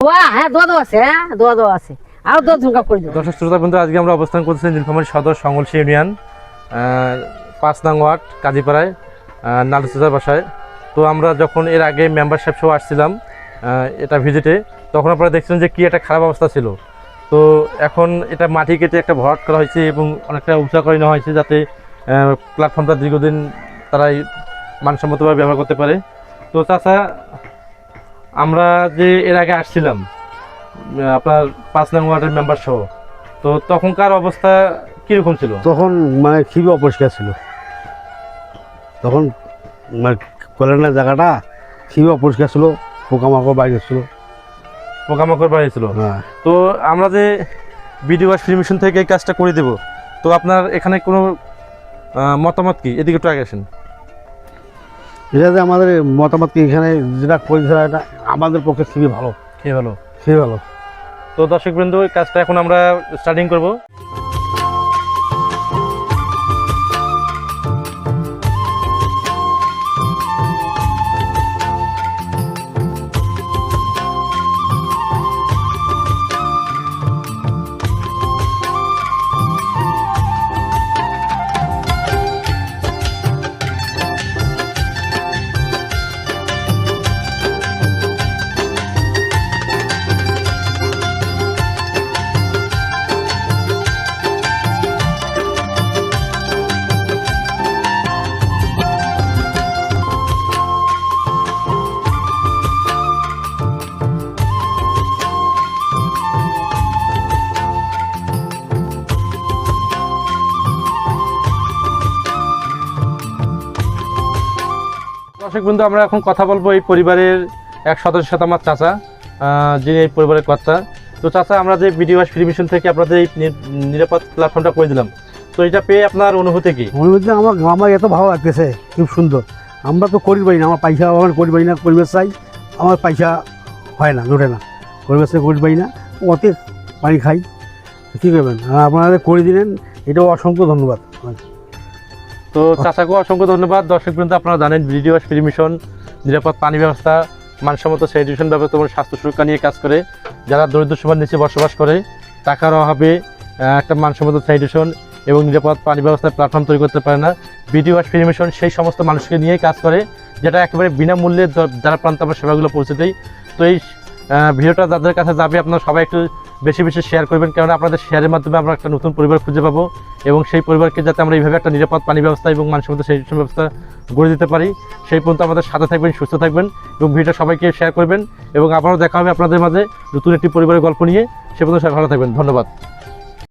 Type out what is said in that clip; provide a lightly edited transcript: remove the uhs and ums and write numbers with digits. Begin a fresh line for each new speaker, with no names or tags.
হ্যাঁ দোয়া আছে, হ্যাঁ দোয়া আছে, আর দোয়া ঝুঁকা করে দেবো।
দর্শক শ্রোতা বন্ধু, আজকে আমরা অবস্থান করতেছি নীলফামারী সদর সংগলসি ইউনিয়ন 5 নং ওয়ার্ড কাজীপাড়ায় নালুচাচার বাসায়। তো আমরা যখন এর আগে মেম্বারশিপ সহ আসছিলাম এটা ভিজিটে, তখন আপনারা দেখছিলেন যে কি একটা খারাপ অবস্থা ছিল। তো এখন এটা মাটি কেটে একটা ভরাট করা হয়েছে এবং অনেকটা উঁচা করে নেওয়া হয়েছে, যাতে প্ল্যাটফর্মটা দীর্ঘদিন তারাই মানসম্মতভাবে ব্যবহার করতে পারে। তো চাচা, আমরা যে এর আগে আসছিলাম আপনার 5 নং ওয়ার্ডের মেম্বার সহ, তো তখনকার অবস্থা কীরকম ছিল?
তখন মানে খুবই অপরিষ্কার ছিল, তখন মানে কলেনের জায়গাটা খুবই অপরিষ্কার ছিল, পোকামাকড় বাইরে ছিল।
পোকামাকড় বাড়িয়েছিল।
হ্যাঁ,
তো আমরা যে বিডিও ফ্রি মিশন থেকে এই কাজটা করে দেব, তো আপনার এখানে কোনো মতামত কি? এদিকে একটু আগে আসেন।
এটাতে আমাদের মতামত কি, এখানে যেটা করেছিল এটা আমাদের পক্ষে খুবই ভালো, খুবই ভালো।
তো দর্শকবৃন্দ, এই কাজটা এখন আমরা স্টার্টিং করব। দর্শক বন্ধু, আমরা এখন কথা বলবো এই পরিবারের এক সদস্যের সাথে, আমার চাচা, যিনি এই পরিবারের কর্তা। তো চাচা, আমরা যে বিডিও ফ্রি মিশন থেকে আপনাদের এই নিরাপদ প্ল্যাটফর্মটা করে দিলাম, তো এটা পেয়ে আপনার অনুভূতি কি?
অনুভূতি আমার এত ভালো লাগতেছে, খুব সুন্দর। আমরা তো করি পারি না, আমার পয়সা আমার করি পারি না, পরিবেশ চাই, আমার পয়সা হয় না, জোটে না, পরিবেশে করি পারি না, অতে পানি খাই, কী করবেন? আপনারা করে দিলেন, এটাও অসংখ্য ধন্যবাদ।
তো চাচাকেও অসংখ্য ধন্যবাদ। দর্শকবৃন্দ, আপনারা জানেন বিডিও ফ্রি মিশন নিরাপদ পানি ব্যবস্থা, মানসম্মত স্যানিটেশন ব্যবস্থা এবং স্বাস্থ্য সুরক্ষা নিয়ে কাজ করে। যারা দরিদ্র সীমার নিচে বসবাস করে, টাকার অভাবে একটা মানসম্মত স্যানিটেশন এবং নিরাপদ পানি ব্যবস্থার প্ল্যাটফর্ম তৈরি করতে পারে না, বিডিও ফ্রি মিশন সেই সমস্ত মানুষকে নিয়েই কাজ করে, যেটা একেবারে বিনামূল্যে যারা প্রান্তে আমরা সেবাগুলো পৌঁছে দেয়। তো এই ভিডিওটা যাদের কাছে যাবে, আপনারা সবাই একটু বেশি বেশি শেয়ার করবেন, কারণ আপনাদের শেয়ারের মাধ্যমে আমরা একটা নতুন পরিবার খুঁজে পাবো এবং সেই পরিবারকে যাতে আমরা এইভাবে একটা নিরাপদ পানি ব্যবস্থা এবং মানসম্মত স্যানিটেশন ব্যবস্থা গড়ে দিতে পারি, সেই পর্যন্ত আমাদের সাথে থাকবেন, সুস্থ থাকবেন এবং ভিডিওটা সবাইকে শেয়ার করবেন। এবং আবারও দেখা হবে আপনাদের মাঝে নতুন একটি পরিবারের গল্প নিয়ে। সে পর্যন্ত সবাই ভালো থাকবেন। ধন্যবাদ।